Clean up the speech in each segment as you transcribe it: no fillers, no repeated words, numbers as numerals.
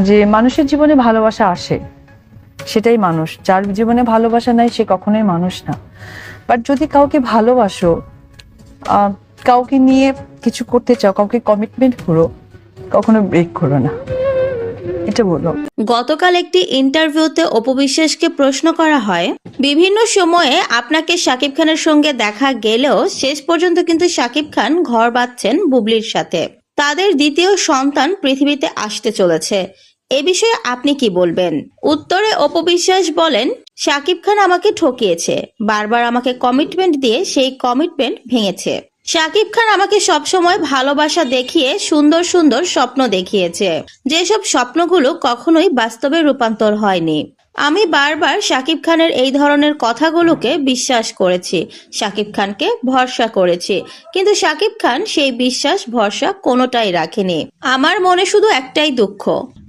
যে মানুষের জীবনে ভালোবাসা আসে, সেটাই মানুষ। যার জীবনে ভালোবাসা নাই সে কখনোই মানুষ না। বাট যদি কাউকে ভালোবাসো, কাউকে নিয়ে কিছু করতে চাও, কাউকে কমিটমেন্ট করো, কখনো ব্রেক করো না, এটা বলো। গতকাল একটি ইন্টারভিউতে অপু বিশ্বাসকে প্রশ্ন করা হয়, বিভিন্ন সময়ে আপনাকে শাকিব খানের সঙ্গে দেখা গেলেও শেষ পর্যন্ত কিন্তু শাকিব খান ঘর বাঁধছেন বুবলির সাথে, তাদের দ্বিতীয় সন্তান পৃথিবীতে আসতে চলেছে, এ বিষয়ে আপনি কি বলবেন? উত্তরে অপু বিশ্বাস বলেন, শাকিব খান আমাকে ঠকিয়েছে, বারবার আমাকে কমিটমেন্ট দিয়ে সেই কমিটমেন্ট ভেঙেছে। শাকিব খান আমাকে সবসময় ভালোবাসা দেখিয়ে সুন্দর সুন্দর স্বপ্ন দেখিয়েছে, যেসব স্বপ্নগুলো কখনোই বাস্তবে রূপান্তর হয়নি। আমি বারবার শাকিব খানের এই ধরনের কথাগুলোকে বিশ্বাস করেছি, শাকিব খানকে ভরসা করেছি, কিন্তু শাকিব খান সেই বিশ্বাস ভরসা কোনোটাই রাখেনি। আমার মনে শুধু একটাই দুঃখ,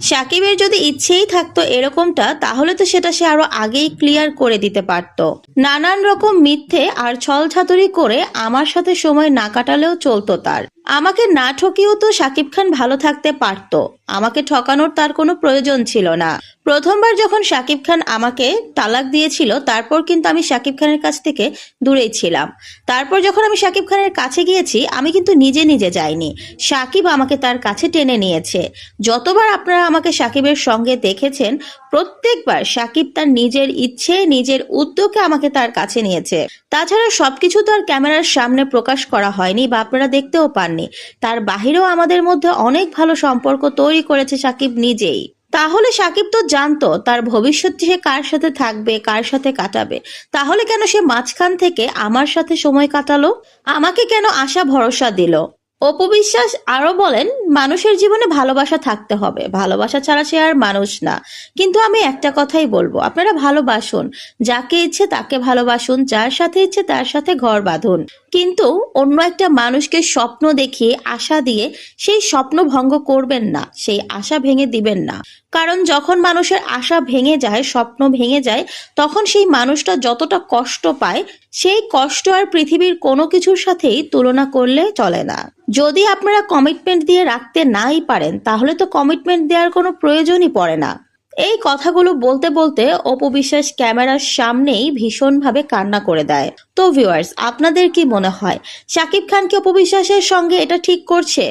শাকিবের যদি ইচ্ছেই থাকতো এরকমটা, তাহলে তো সেটা সে আরো আগেই ক্লিয়ার করে দিতে পারত। নানান রকম মিথ্যে আর ছলছাতুরি করে আমার সাথে সময় না কাটালেও চলতো তার। আমাকে না ঠকিয়েও তো শাকিব খান ভালো থাকতে পারত, আমাকে ঠকানোর তার কোনো প্রয়োজন ছিল না। প্রথমবার যখন শাকিব খান আমাকে তালাক দিয়েছিল, তারপর কিন্তু আমি শাকিব খানের কাছ থেকে দূরেই ছিলাম। তারপর যখন আমি শাকিব খানের কাছে গিয়েছি, আমি কিন্তু নিজে নিজে যাইনি, শাকিব আমাকে তার কাছে টেনে নিয়েছে। যতবার আপনারা আমাকে শাকিবের সঙ্গে দেখেছেন, প্রত্যেকবার শাকিব তার নিজের ইচ্ছে, নিজের উদ্যোগে আমাকে তার কাছে নিয়েছে। তাছাড়া সবকিছু তো আর ক্যামেরার সামনে প্রকাশ করা হয়নি বা আপনারা দেখতেও পাননি। তার বাহিরেও আমাদের মধ্যে অনেক ভালো সম্পর্ক তৈরি করেছে শাকিব নিজেই। তাহলে শাকিব তো জানতো তার ভবিষ্যৎ সে কার সাথে থাকবে, কার সাথে কাটাবে। তাহলে কেন সে মাঝখান থেকে আমার সাথে সময় কাটালো, আমাকে কেন আশা ভরসা দিল? অপু বিশ্বাস আরো বলেন, মানুষের জীবনে ভালোবাসা থাকতে হবে, ভালোবাসা ছাড়া সে আর মানুষ না। কিন্তু আমি একটা কথাই বলবো, আপনারা ভালোবাসুন, যাকে ইচ্ছে তাকে ভালোবাসুন, যার সাথে ইচ্ছে তার সাথে ঘর বাঁধুন, কিন্তু অন্য একটা মানুষকে স্বপ্ন দেখিয়ে আশা দিয়ে সেই স্বপ্ন ভঙ্গ করবেন না, সেই আশা ভেঙে দিবেন না। কারণ যখন মানুষের আশা ভেঙে যায়, স্বপ্ন ভেঙে যায়, তখন সেই মানুষটা যতটা কষ্ট পায়, সেই কষ্ট আর পৃথিবীর কোনো কিছুর সাথেই তুলনা করলে চলে না। যদি আপনারা কমিটমেন্ট দিয়ে রাখতে নাই পারেন, তাহলে তো কমিটমেন্ট দেওয়ার কোনো প্রয়োজনই পড়ে না। এই কথাগুলো বলতে বলতে অপু বিশ্বাস ক্যামেরার সামনেই ভীষণভাবে কান্না করে দেয়। তো ভিউয়ার্স, আপনাদের কি মনে হয়, শাকিব খান কি অপু বিশ্বাসের সঙ্গে এটা ঠিক করছে?